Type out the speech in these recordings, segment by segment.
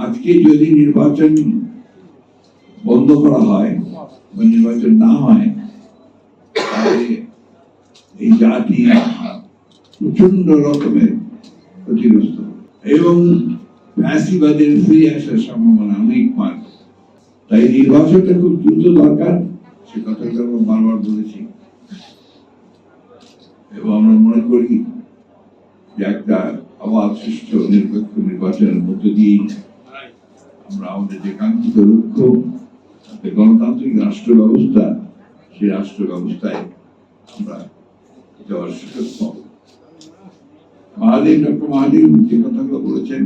আজকে যদি নির্বাচন বন্ধ করা হয় বা নির্বাচন না হয়, তাহলে এই জাতি প্রচন্ড রকমের ক্ষতিগ্রস্ত এবং ফ্যাসিবাদের ফিরে আসার সম্ভাবনা অনেক মান। তাই নির্বাচনটা খুব দ্রুত দরকার, সে কথাটা আমরা বারবার বলেছি এবং আমরা মনে করি যে একটা অবাধ সুষ্ঠু নিরপেক্ষ নির্বাচনের মধ্য দিয়ে আমরা আমাদের যে কাঙ্ক্ষিত লক্ষ্য গণতান্ত্রিক রাষ্ট্র ব্যবস্থা, সেই রাষ্ট্র ব্যবস্থায় আমরা যাওয়ার সুযোগ পাবো। ডক্টর মহাদেব যে কথাগুলো বলেছেন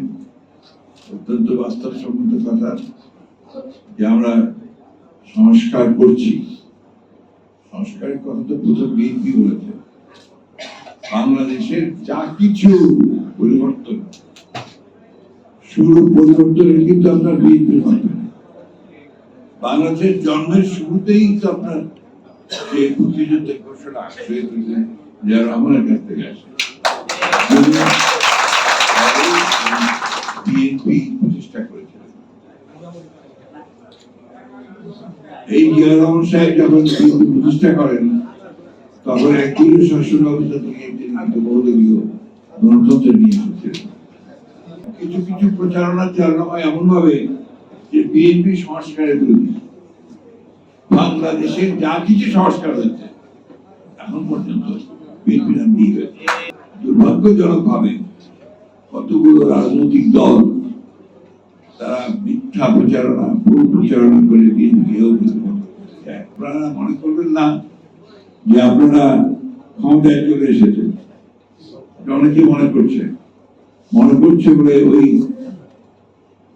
অত্যন্ত বাস্তবসম্মত কথা, যে আমরা সংস্কার করছি। সংস্কারের কথা তো প্রথম বিএনপি বলেছে। বাংলাদেশের যা কিছু পরিবর্তন, শুরু পরিবর্তনের কিন্তু আপনার বিএনপির মাধ্যমে। বাংলাদেশের জন্মের শুরুতেই তো আপনার যে মুক্তিযুদ্ধের ঘোষণা জিয়া রহমানের কাছ থেকে আসে, বিএনপি প্রতিষ্ঠা করেছিলেন। এই জিয়া রহমান সাহেব যখন প্রতিষ্ঠা করেন, তখন একটি শাসন ব্যবস্থা থেকে বহুদলীয় গণতন্ত্র নিয়ে এসেছিলেন। কিছু কিছু প্রচারণা চালানো হয় এমন ভাবে যে বিএনপি সংস্কারের বিরোধী। বাংলাদেশের যা কিছু সংস্কার হয়েছে এখন পর্যন্ত বিএনপি নাম দিয়ে হয়েছে। দুর্ভাগ্যজনক ভাবে কতগুলো রাজনৈতিক দল তারা মিথ্যা প্রচারণা, ভুল প্রচারণা করে বিএনপি আপনারা মনে করবেন না যে আপনারা ক্ষমতায় চলে এসেছেন। অনেকে মনে করছে বলে ওই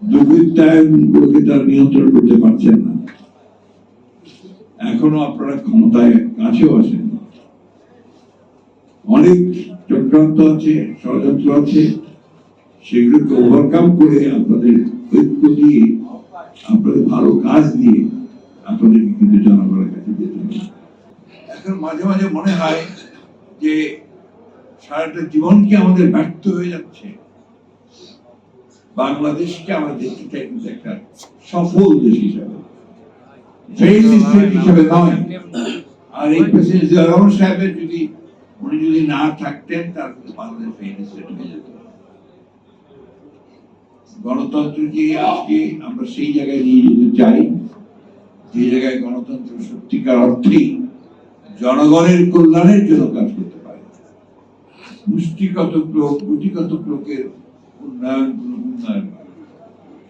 দুর্বৃত্তায়নগুলোকে তারা নিয়ন্ত্রণ করতে পারছেন না। এখনো আপনারা ক্ষমতায় কাছেও আসেন। অনেক চক্রান্ত আছে, ষড়যন্ত্র আছে, সেগুলোকে ওভারকাম করে আপনাদের ঐক্য দিয়ে, আপনাদের ভালো কাজ দিয়ে আপনাদেরকে কিন্তু জনগণের কাছে যেতে হবে। এখন মাঝে মাঝে মনে হয় যে সারাটা জীবন কি আমাদের ব্যর্থ হয়ে যাচ্ছে। বাংলাদেশকে আমরা দেখতে চাই কিন্তু একটা সফল দেশ হিসাবে, হিসাবে নয়। আর এই প্রেসিডেন্ট জিয়া রহমান সাহেবের উনি যদি না থাকতেন, তাহলে বাংলাদেশ হয়ে যেত। গণতন্ত্রকে আজকে আমরা সেই জায়গায় নিয়ে যেতে চাই, যে জায়গায় গণতন্ত্র সত্যিকার অর্থেই জনগণের কল্যাণের জন্য কাজ করতে পারে। মুষ্টিগত লোক, গুটিগত লোকের উন্নয়ন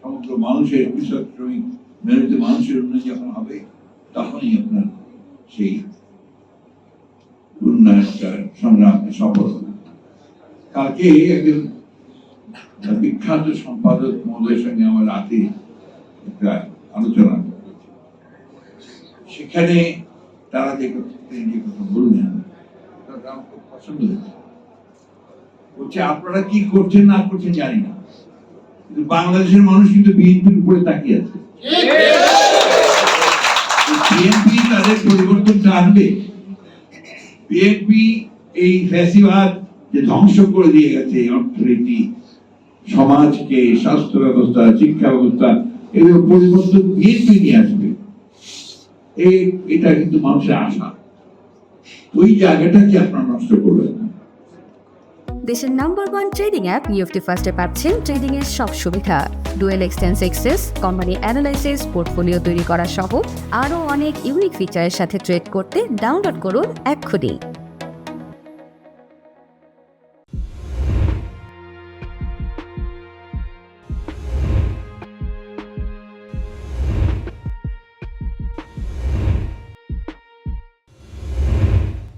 সমগ্র মানুষের, কৃষক, শ্রমিক, মেহনতি মানুষের উন্নয়ন যখন হবে, তখনই আপনার সেই উন্নয়নটা সংগ্রামে সফল হবে। কালকে একজন বিখ্যাত সম্পাদক মহোদয়ের সঙ্গে আমার রাতে একটা আলোচনা, সেখানে তারা যে কথা বললেন তারা আমার খুব পছন্দ হয়েছে। বলছে আপনারা কি করছেন না করছেন জানি না, কিন্তু বাংলাদেশের মানুষ কিন্তু বিএনপির উপরে তাকিয়ে আছে। বিএনপি তাদের পরিবর্তনটা আনবে। বিএনপি এই ফ্যাসিবাদ যে ধ্বংস করে দিয়ে গেছে অর্থনীতি, সমাজকে, স্বাস্থ্য ব্যবস্থা, শিক্ষা ব্যবস্থা, এগুলো পরিবর্তন বিএনপি নিয়ে আসবে। এটা কিন্তু মানুষের আশা। ওই জায়গাটাকে আপনারা নষ্ট করবেন না। দেশের নাম্বার 1 ট্রেডিং অ্যাপ নিফটি ফার্স্টে পাচ্ছেন ট্রেডিং এর সব সুবিধা, dual exchange access, company analysis, portfolio তৈরি করা সহ আরও অনেক ইউনিক ফিচারের সাথে ট্রেড করতে ডাউনলোড করুন এক্ষুনি।